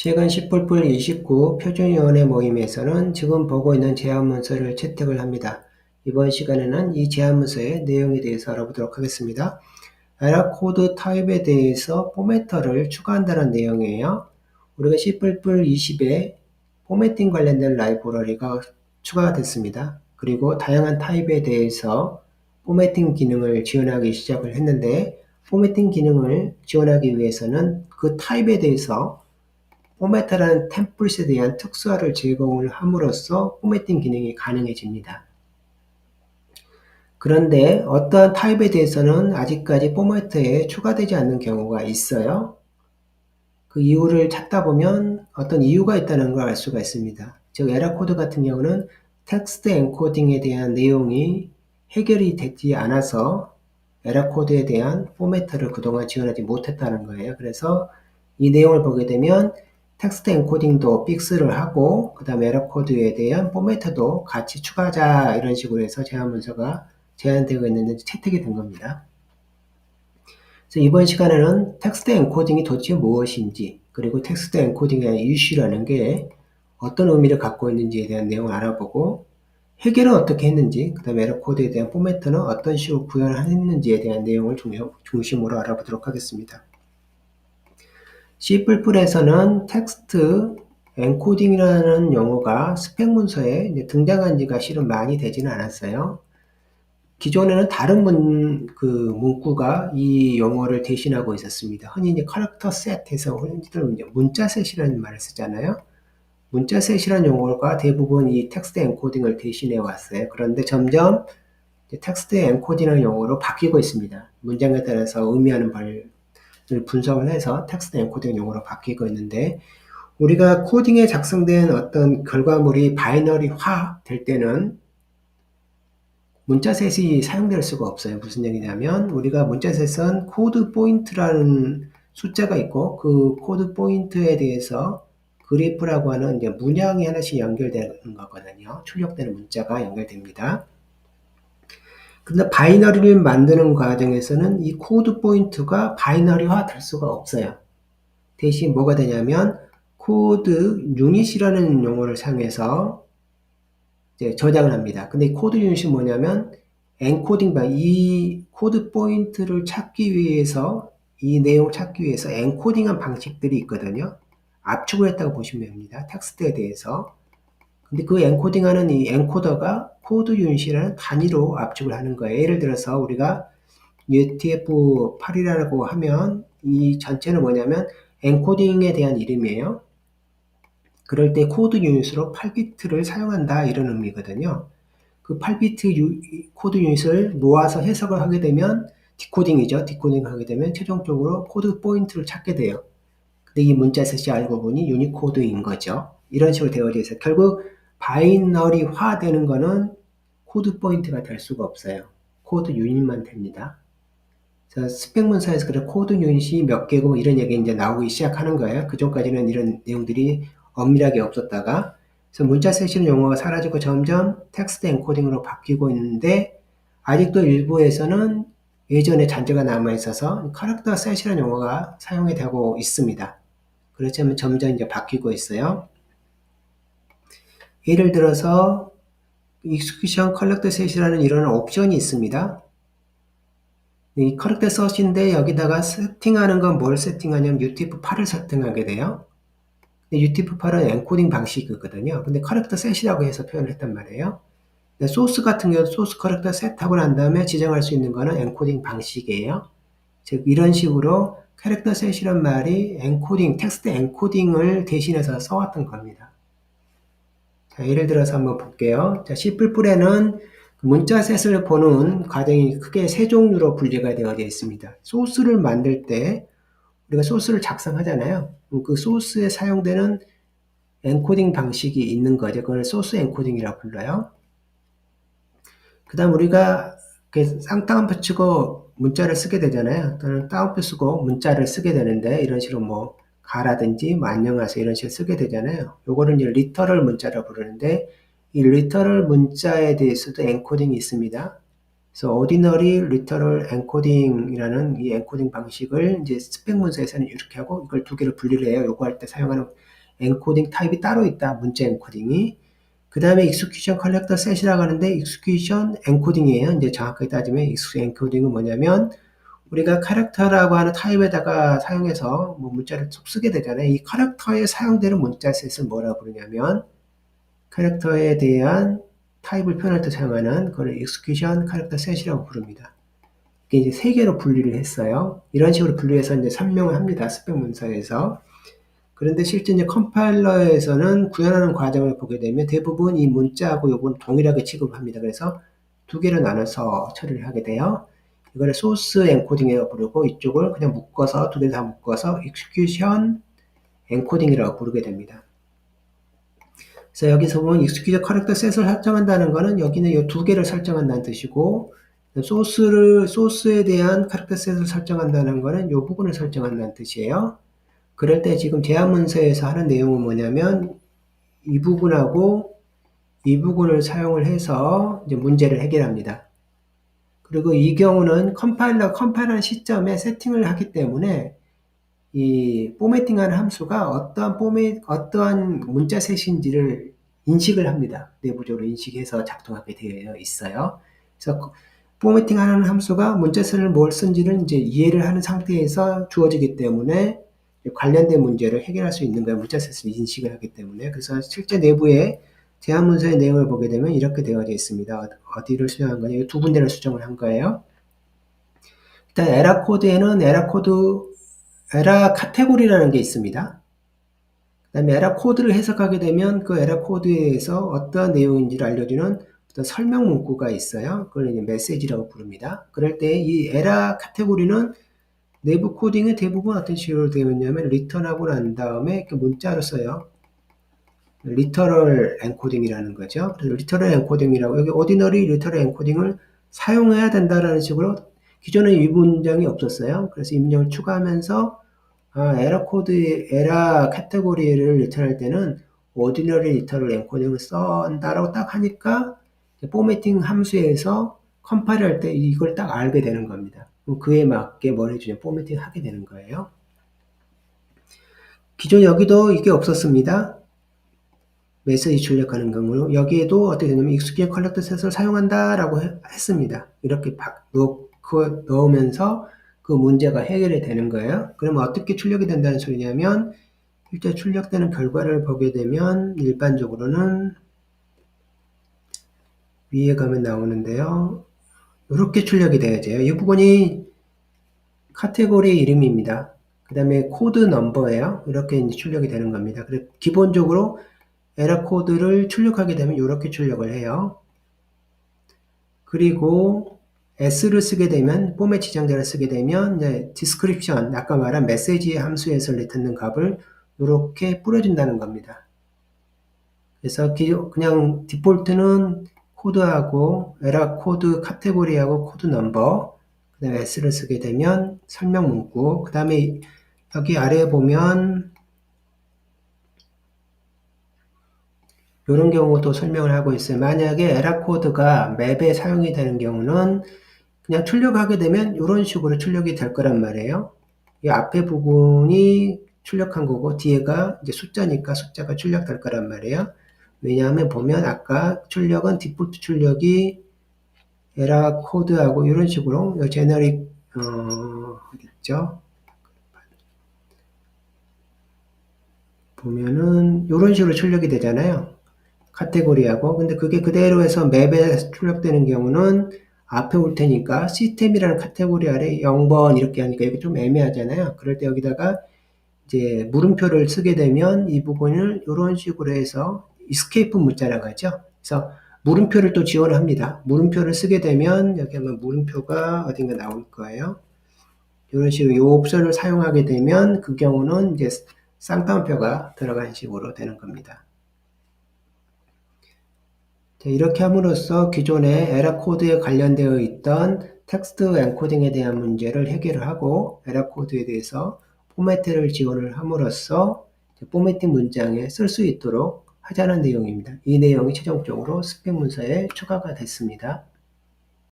최근 10++29 표준위원회 모임에서는 지금 보고 있는 제안문서를 채택을 합니다. 이번 시간에는 이 제안문서의 내용에 대해서 알아보도록 하겠습니다. 에러 코드 타입에 대해서 포매터를 추가한다는 내용이에요. 우리가 C++20에 포매팅 관련된 라이브러리가 추가가 됐습니다. 그리고 다양한 타입에 대해서 포매팅 기능을 지원하기 시작을 했는데, 포매팅 기능을 지원하기 위해서는 그 타입에 대해서 포매터라는 템플릿에 대한 특수화를 제공을 함으로써 포매팅 기능이 가능해집니다. 그런데 어떠한 타입에 대해서는 아직까지 포매터에 추가되지 않는 경우가 있어요. 그 이유를 찾다 보면 어떤 이유가 있다는 걸 알 수가 있습니다. 즉 에러 코드 같은 경우는 텍스트 엔코딩에 대한 내용이 해결이 되지 않아서 에러 코드에 대한 포매터를 그동안 지원하지 못했다는 거예요. 그래서 이 내용을 보게 되면 텍스트 엔코딩도 픽스를 하고 그 다음에 에러 코드에 대한 포매터도 같이 추가하자 이런 식으로 해서 제안 문서가 제안되고 있는데 채택이 된 겁니다. 그래서 이번 시간에는 텍스트 엔코딩이 도대체 무엇인지, 그리고 텍스트 엔코딩에 대한 이슈라는 게 어떤 의미를 갖고 있는지에 대한 내용을 알아보고, 해결은 어떻게 했는지, 그 다음에 에러 코드에 대한 포매터는 어떤 식으로 구현을 했는지에 대한 내용을 중심으로 알아보도록 하겠습니다. C++에서는 텍스트 엔코딩이라는 용어가 스펙 문서에 등장한 지가 실은 많이 되지는 않았어요. 기존에는 다른 문구가 이 용어를 대신하고 있었습니다. 흔히 이제 캐릭터 셋에서 흔히들 문자 셋이라는 말을 쓰잖아요. 문자 셋이라는 용어가 대부분 이 텍스트 엔코딩을 대신해 왔어요. 그런데 점점 텍스트 엔코딩이라는 용어로 바뀌고 있습니다. 문장에 따라서 의미하는 바를 분석을 해서 텍스트 엔코딩 용어로 바뀌고 있는데, 우리가 코딩에 작성된 어떤 결과물이 바이너리화 될 때는 문자셋이 사용될 수가 없어요. 무슨 얘기냐면 우리가 문자셋은 코드 포인트라는 숫자가 있고 그 코드 포인트에 대해서 그래프라고 하는 이제 문양이 하나씩 연결되는 거거든요. 출력되는 문자가 연결됩니다. 근데 바이너리를 만드는 과정에서는 이 코드 포인트가 바이너리화 될 수가 없어요. 대신 뭐가 되냐면 코드 유닛이라는 용어를 사용해서 이제 저장을 합니다. 근데 코드 유닛이 뭐냐면 엔코딩 이 코드 포인트를 찾기 위해서, 이 내용을 찾기 위해서 엔코딩한 방식들이 있거든요. 압축을 했다고 보시면 됩니다. 텍스트에 대해서. 근데 그 엔코딩하는 이 엔코더가 코드 유닛이라는 단위로 압축을 하는 거예요. 예를 들어서 우리가 UTF-8이라고 하면 이 전체는 뭐냐면 엔코딩에 대한 이름이에요. 그럴 때 코드 유닛으로 8비트를 사용한다 이런 의미거든요. 그 8비트 코드 유닛을 모아서 해석을 하게 되면 디코딩이죠. 디코딩을 하게 되면 최종적으로 코드 포인트를 찾게 돼요. 근데 이 문자셋이 알고 보니 유니코드인 거죠. 이런 식으로 되어져 있어요. 결국 바이너리화 되는 거는 코드 포인트가 될 수가 없어요. 코드 유닛만 됩니다. 그래서 스펙 문서에서 그래 코드 유닛이 몇 개고 뭐 이런 얘기 이제 나오기 시작하는 거예요. 그 전까지는 이런 내용들이 엄밀하게 없었다가, 그래서 문자 셋이라는 용어가 사라지고 점점 텍스트 엔코딩으로 바뀌고 있는데, 아직도 일부에서는 예전에 잔재가 남아있어서 캐릭터 셋이라는 용어가 사용이 되고 있습니다. 그렇지만 점점 이제 바뀌고 있어요. 예를 들어서 익스큐션 컬렉터 셋이라는 이런 옵션이 있습니다. 이 캐릭터 셋인데 여기다가 세팅하는 건 뭘 세팅하냐면 UTF-8을 세팅하게 돼요. UTF-8은 엔코딩 방식이거든요. 근데 캐릭터 셋이라고 해서 표현을 했단 말이에요. 소스 같은 경우 소스 캐릭터 셋하고 난 다음에 지정할 수 있는 거는 엔코딩 방식이에요. 즉 이런 식으로 캐릭터 셋이란 말이 엔코딩, 텍스트 엔코딩을 대신해서 써왔던 겁니다. 자, 예를 들어서 한번 볼게요. 자, C++에는 문자 셋을 보는 과정이 크게 세 종류로 분리가 되어 있습니다. 소스를 만들 때 우리가 소스를 작성하잖아요. 그 소스에 사용되는 엔코딩 방식이 있는 거죠. 그걸 소스 엔코딩이라고 불러요. 그 다음 우리가 쌍따옴표 치고 문자를 쓰게 되잖아요. 또는 따옴표 쓰고 문자를 쓰게 되는데, 이런 식으로 뭐 가라든지 뭐 안녕하세요 이런 식으로 쓰게 되잖아요. 요거는 이제 리터럴 문자라고 부르는데, 이 리터럴 문자에 대해서도 엔코딩이 있습니다. 그래서 ordinary literal encoding이라는 이 엔코딩 방식을 이제 스펙 문서에서는 이렇게 하고, 이걸 두 개를 분리를 해요. 요거 할 때 사용하는 엔코딩 타입이 따로 있다. 문자 엔코딩이. 그 다음에 execution collector set이라고 하는데 execution 엔코딩이에요. 이제 정확하게 따지면 execution 엔코딩은 뭐냐면 우리가 캐릭터라고 하는 타입에다가 사용해서 뭐 문자를 쓰게 되잖아요. 이 캐릭터에 사용되는 문자 셋을 뭐라고 부르냐면 캐릭터에 대한 타입을 표현할 때 사용하는 그걸 execution character set이라고 부릅니다. 이게 이제 세 개로 분리를 했어요. 이런 식으로 분리해서 이제 설명을 합니다. 스펙 문서에서. 그런데 실제 이제 컴파일러에서는 구현하는 과정을 보게 되면 대부분 이 문자하고 요건 동일하게 취급을 합니다. 그래서 두 개로 나눠서 처리를 하게 돼요. 이거를 소스 엔코딩이라고 부르고 이쪽을 그냥 묶어서 두 개 다 묶어서 execution 엔코딩이라고 부르게 됩니다. 그래서 여기서 보면 execution character set을 설정한다는 거는 여기는 이 두 개를 설정한다는 뜻이고 소스에 대한 character set을 설정한다는 거는 이 부분을 설정한다는 뜻이에요. 그럴 때 지금 제한 문서에서 하는 내용은 뭐냐면 이 부분하고 이 부분을 사용을 해서 이제 문제를 해결합니다. 그리고 이 경우는 컴파일하는 시점에 세팅을 하기 때문에 이 포매팅하는 함수가 어떠한 문자셋인지를 인식을 합니다. 내부적으로 인식해서 작동하게 되어 있어요. 그래서 포매팅하는 함수가 문자셋을 뭘 쓴지를 이제 이해를 하는 상태에서 주어지기 때문에 관련된 문제를 해결할 수 있는 거예요. 문자셋을 인식을 하기 때문에. 그래서 실제 내부에 제한 문서의 내용을 보게 되면 이렇게 되어져 있습니다. 어디를 수정한 거냐? 이 두 군데를 수정을 한 거예요. 일단 에라 코드에는 에라 카테고리라는 게 있습니다. 그 다음에 에라 코드를 해석하게 되면 그 에라 코드에서 어떠한 내용인지를 알려주는 어떤 설명 문구가 있어요. 그걸 이제 메시지라고 부릅니다. 그럴 때 이 에라 카테고리는 내부 코딩의 대부분 어떤 식으로 되어 있냐면 리턴하고 난 다음에 이렇게 문자로 써요. 리터럴 엔코딩이라는 거죠. 그래서 리터럴 엔코딩이라고 여기 오디너리 리터럴 엔코딩을 사용해야 된다라는 식으로 기존에 이 문장이 없었어요. 그래서 이 문장을 추가하면서 에라 카테고리를 리턴할 때는 오디너리 리터럴 엔코딩을 쓴다라고 딱 하니까 포매팅 함수에서 컴파일 할 때 이걸 딱 알게 되는 겁니다. 그에 맞게 뭘 해주냐 포매팅 하게 되는 거예요. 기존 여기도 이게 없었습니다. 메시지 출력하는 경우로 여기에도 어떻게 되냐면 execution collector set을 사용한다라고 했습니다. 이렇게 넣으면서 그 문제가 해결이 되는 거예요. 그러면 어떻게 출력이 된다는 소리냐면 실제 출력되는 결과를 보게 되면 일반적으로는 위에 가면 나오는데요. 이렇게 출력이 되어져요. 이 부분이 카테고리 이름입니다. 그 다음에 코드 넘버예요. 이렇게 이제 출력이 되는 겁니다. 그래서 기본적으로 에러 코드를 출력하게 되면 이렇게 출력을 해요. 그리고 S를 쓰게 되면 포맷 지정자를 쓰게 되면 이제 description 아까 말한 메시지 함수에서 리턴는 값을 이렇게 뿌려준다는 겁니다. 그래서 그냥 디폴트는 코드하고 에러 코드 카테고리하고 코드 넘버 그 다음에 S를 쓰게 되면 설명 문구 그 다음에 여기 아래에 보면 이런 경우도 설명을 하고 있어요. 만약에 에러 코드가 맵에 사용이 되는 경우는 그냥 출력하게 되면 이런 식으로 출력이 될 거란 말이에요. 이 앞에 부분이 출력한 거고 뒤에가 이제 숫자니까 숫자가 출력될 거란 말이에요. 왜냐하면 보면 아까 출력은 디폴트 출력이 에러 코드하고 이런 식으로 제너릭 어딨죠? 보면은 이런 식으로 출력이 되잖아요. 카테고리하고 근데 그게 그대로 해서 맵에 출력되는 경우는 앞에 올 테니까 시스템이라는 카테고리 아래 0번 이렇게 하니까 이게 좀 애매하잖아요. 그럴 때 여기다가 이제 물음표를 쓰게 되면 이 부분을 이런 식으로 해서 escape 문자라고 하죠. 그래서 물음표를 또 지원을 합니다. 물음표를 쓰게 되면 여기 하면 물음표가 어딘가 나올 거예요. 이런 식으로 이 옵션을 사용하게 되면 그 경우는 이제 쌍따옴표가 들어간 식으로 되는 겁니다. 이렇게 함으로써 기존의 에러 코드에 관련되어 있던 텍스트 엔코딩에 대한 문제를 해결을 하고 에러 코드에 대해서 포매트를 지원을 함으로써 포매팅 문장에 쓸 수 있도록 하자는 내용입니다. 이 내용이 최종적으로 스펙 문서에 추가가 됐습니다.